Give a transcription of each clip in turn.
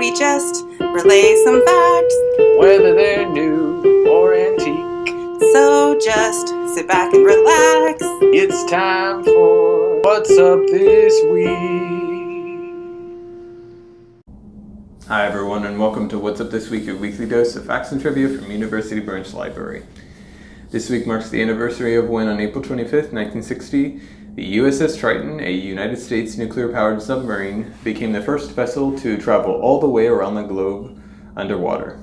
we just relay some facts, whether they're new or antique. So just sit back and relax. It's time for What's Up This Week. Hi everyone, and welcome to What's Up This Week, your weekly dose of facts and trivia from University Branch Library. This week marks the anniversary of when, on April 25th, 1960, the USS Triton, a United States nuclear-powered submarine, became the first vessel to travel all the way around the globe underwater.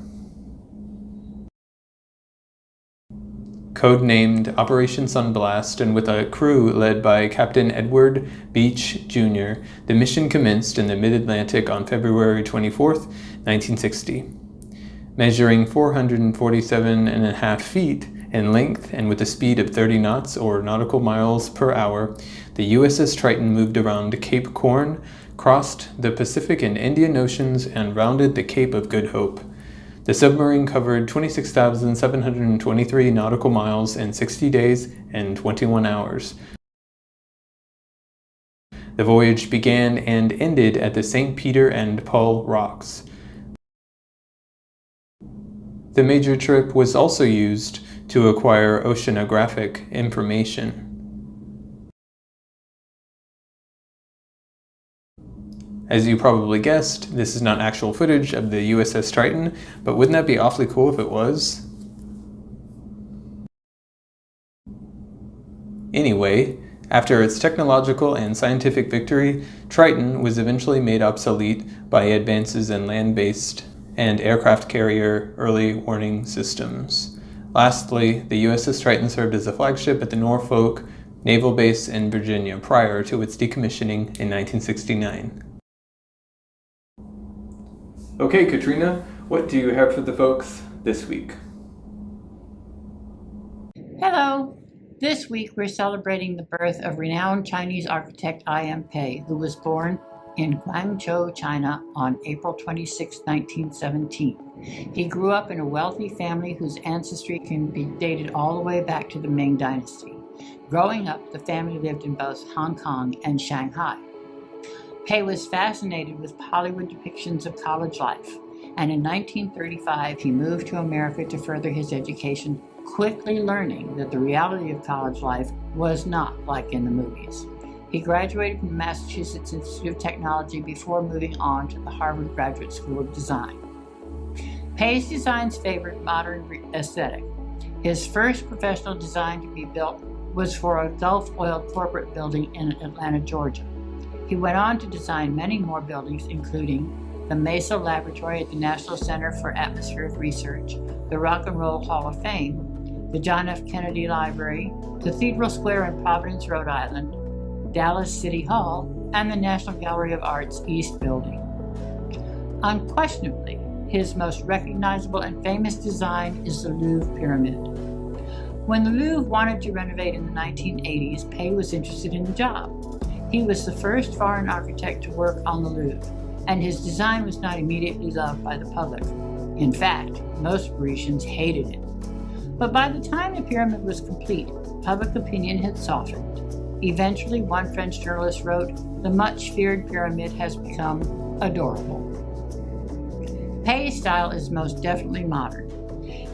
Codenamed Operation Sunblast, and with a crew led by Captain Edward Beach, Jr., the mission commenced in the mid-Atlantic on February 24, 1960. Measuring 447.5 feet in length and with a speed of 30 knots or nautical miles per hour, the USS Triton moved around Cape Horn, crossed the Pacific and Indian Oceans, and rounded the Cape of Good Hope. The submarine covered 26,723 nautical miles in 60 days and 21 hours. The voyage began and ended at the St. Peter and Paul Rocks. The major trip was also used to acquire oceanographic information. As you probably guessed, this is not actual footage of the USS Triton, but wouldn't that be awfully cool if it was? Anyway, after its technological and scientific victory, Triton was eventually made obsolete by advances in land-based and aircraft carrier early warning systems. Lastly, the USS Triton served as a flagship at the Norfolk Naval Base in Virginia prior to its decommissioning in 1969. Okay, Katrina, what do you have for the folks this week? Hello. This week we're celebrating the birth of renowned Chinese architect I.M. Pei, who was born in Guangzhou, China on April 26, 1917. He grew up in a wealthy family whose ancestry can be dated all the way back to the Ming Dynasty. Growing up, the family lived in both Hong Kong and Shanghai. Pei was fascinated with Hollywood depictions of college life, and in 1935 he moved to America to further his education, quickly learning that the reality of college life was not like in the movies. He graduated from the Massachusetts Institute of Technology before moving on to the Harvard Graduate School of Design. Pei's designs favored modern aesthetic. His first professional design to be built was for a Gulf Oil corporate building in Atlanta, Georgia. He went on to design many more buildings, including the Mesa Laboratory at the National Center for Atmospheric Research, the Rock and Roll Hall of Fame, the John F. Kennedy Library, Cathedral Square in Providence, Rhode Island, Dallas City Hall, and the National Gallery of Art's East Building. Unquestionably, his most recognizable and famous design is the Louvre Pyramid. When the Louvre wanted to renovate in the 1980s, Pei was interested in the job. He was the first foreign architect to work on the Louvre, and his design was not immediately loved by the public. In fact, most Parisians hated it. But by the time the pyramid was complete, public opinion had softened. Eventually, one French journalist wrote, "The much-feared pyramid has become adorable." Pei's style is most definitely modern.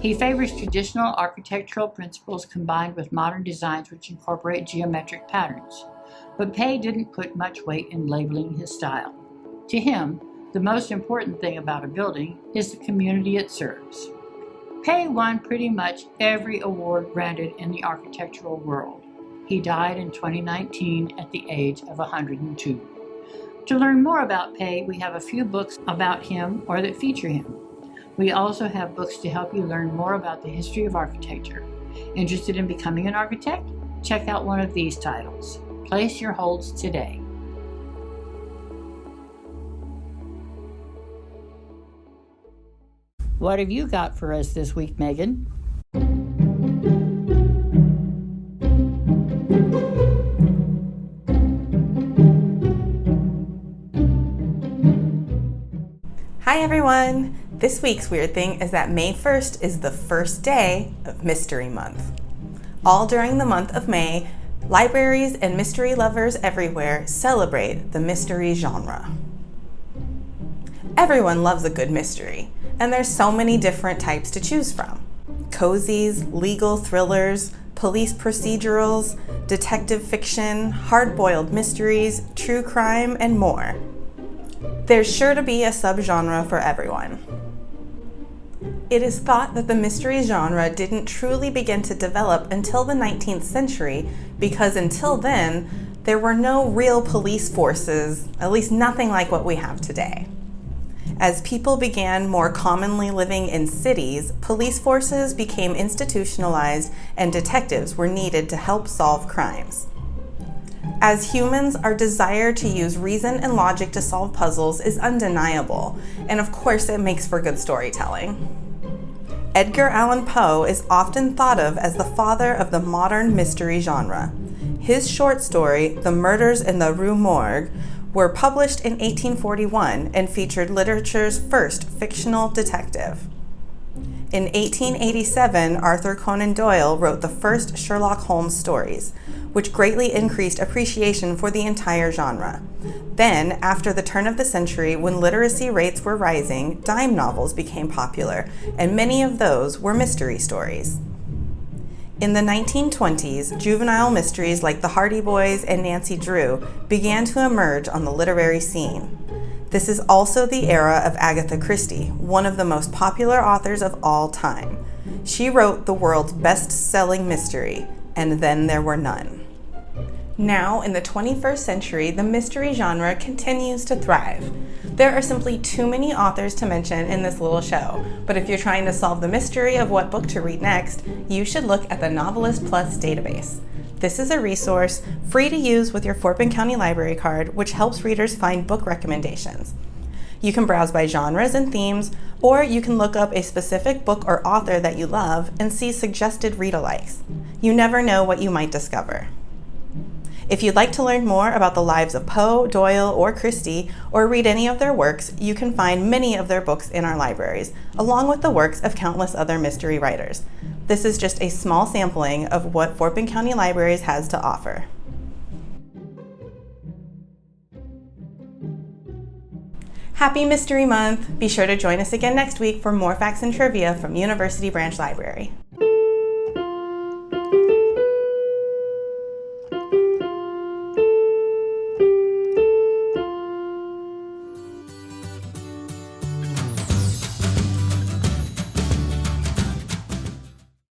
He favors traditional architectural principles combined with modern designs which incorporate geometric patterns. But Pei didn't put much weight in labeling his style. To him, the most important thing about a building is the community it serves. Pei won pretty much every award granted in the architectural world. He died in 2019 at the age of 102. To learn more about Pei, we have a few books about him or that feature him. We also have books to help you learn more about the history of architecture. Interested in becoming an architect? Check out one of these titles. Place your holds today. What have you got for us this week, Megan? Hi everyone! This week's weird thing is that May 1st is the first day of Mystery Month. All during the month of May, libraries and mystery lovers everywhere celebrate the mystery genre. Everyone loves a good mystery, and there's so many different types to choose from. Cozies, legal thrillers, police procedurals, detective fiction, hard-boiled mysteries, true crime, and more. There's sure to be a subgenre for everyone. It is thought that the mystery genre didn't truly begin to develop until the 19th century because until then, there were no real police forces, at least nothing like what we have today. As people began more commonly living in cities, police forces became institutionalized and detectives were needed to help solve crimes. As humans, our desire to use reason and logic to solve puzzles is undeniable, and of course it makes for good storytelling. Edgar Allan Poe is often thought of as the father of the modern mystery genre. His short story, The Murders in the Rue Morgue, were published in 1841 and featured literature's first fictional detective. In 1887, Arthur Conan Doyle wrote the first Sherlock Holmes stories, which greatly increased appreciation for the entire genre. Then, after the turn of the century, when literacy rates were rising, dime novels became popular, and many of those were mystery stories. In the 1920s, juvenile mysteries like The Hardy Boys and Nancy Drew began to emerge on the literary scene. This is also the era of Agatha Christie, one of the most popular authors of all time. She wrote the world's best-selling mystery, And Then There Were None. Now, in the 21st century, the mystery genre continues to thrive. There are simply too many authors to mention in this little show, but if you're trying to solve the mystery of what book to read next, you should look at the Novelist Plus database. This is a resource free to use with your Fort Bend County Library card, which helps readers find book recommendations. You can browse by genres and themes, or you can look up a specific book or author that you love and see suggested read-alikes. You never know what you might discover. If you'd like to learn more about the lives of Poe, Doyle, or Christie, or read any of their works, you can find many of their books in our libraries, along with the works of countless other mystery writers. This is just a small sampling of what Fort Bend County Libraries has to offer. Happy Mystery Month! Be sure to join us again next week for more facts and trivia from University Branch Library.